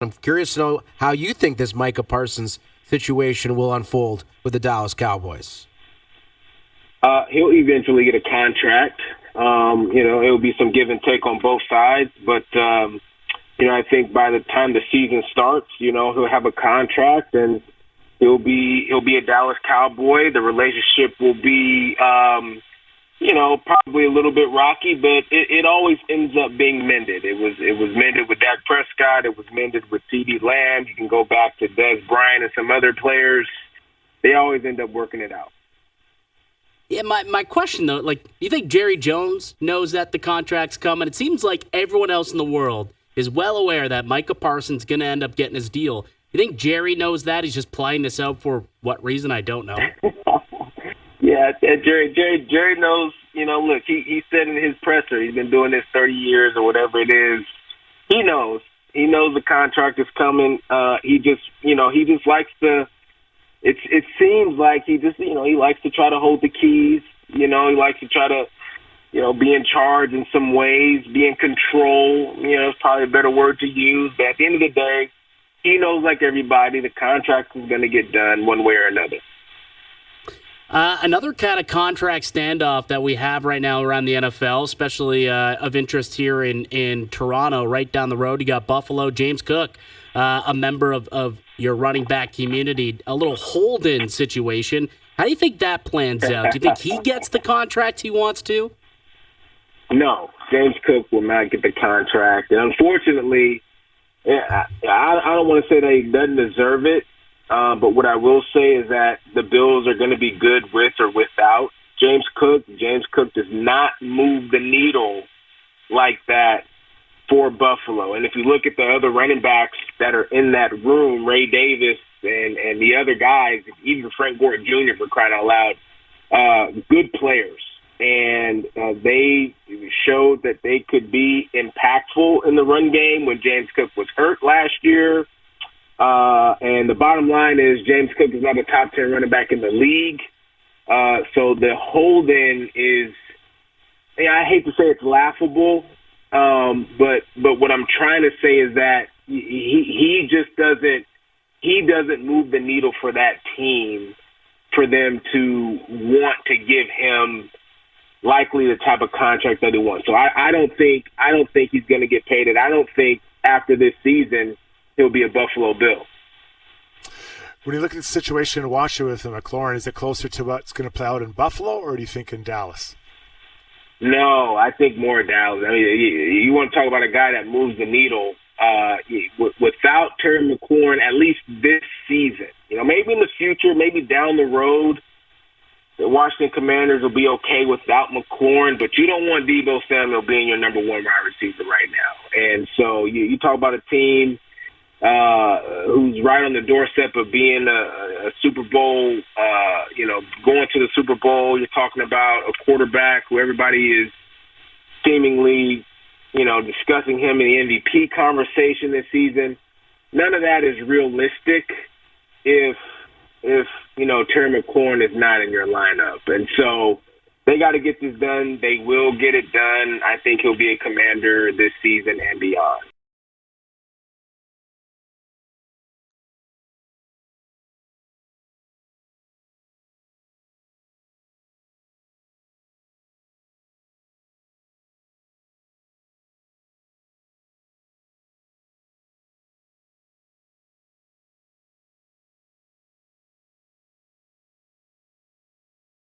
I'm curious to know how you think this Micah Parsons situation will unfold with the Dallas Cowboys. He'll eventually get a contract. It'll be some give and take on both sides, but I think by the time the season starts, he'll have a contract and he'll be a Dallas Cowboy. The relationship will be, probably a little bit rocky, but it always ends up being mended. It was mended with Dak Prescott. It was mended with CeeDee Lamb. You can go back to Dez Bryant and some other players. They always end up working it out. Yeah, my question, though, do you think Jerry Jones knows that the contract's coming? It seems like everyone else in the world is well aware that Micah Parsons is going to end up getting his deal. You think Jerry knows that? He's just playing this out for what reason? I don't know. Yeah, Jerry knows, look, he said in his presser, he's been doing this 30 years or whatever it is. He knows. He knows the contract is coming. He just likes to, it seems like he likes to try to hold the keys. He likes to try to, be in charge in some ways, be in control. It's probably a better word to use. But at the end of the day, he knows, like everybody, the contract is going to get done one way or another. Another kind of contract standoff that we have right now around the NFL, especially of interest here in Toronto, right down the road, you got Buffalo, James Cook, a member of your running back community, a little hold-in situation. How do you think that plans out? Do you think he gets the contract he wants to? No, James Cook will not get the contract. And unfortunately, I don't want to say that he doesn't deserve it. But what I will say is that the Bills are going to be good with or without James Cook. James Cook does not move the needle like that for Buffalo. And if you look at the other running backs that are in that room, Ray Davis and the other guys, even Frank Gore Jr., for crying out loud, good players. And they showed that they could be impactful in the run game when James Cook was hurt last year. And the bottom line is James Cook is not a top 10 running back in the league. So the hold-in is, I hate to say it's laughable, but what I'm trying to say is that he just doesn't move the needle for that team for them to want to give him likely the type of contract that he wants. So I don't think he's going to get paid it. I don't think after this season he'll be a Buffalo Bill. When you look at the situation in Washington with McLaurin, is it closer to what's going to play out in Buffalo, or do you think in Dallas? No, I think more Dallas. I mean, you want to talk about a guy that moves the needle. Without Terry McLaurin, at least this season, maybe in the future, maybe down the road, the Washington Commanders will be okay without McLaurin, but you don't want Deebo Samuel being your number one wide receiver right now. And so you talk about a team who's right on the doorstep of being a Super Bowl, going to the Super Bowl. You're talking about a quarterback who everybody is seemingly, discussing him in the MVP conversation this season. None of that is realistic if Terry McLaurin is not in your lineup. And so they got to get this done. They will get it done. I think he'll be a Commander this season and beyond.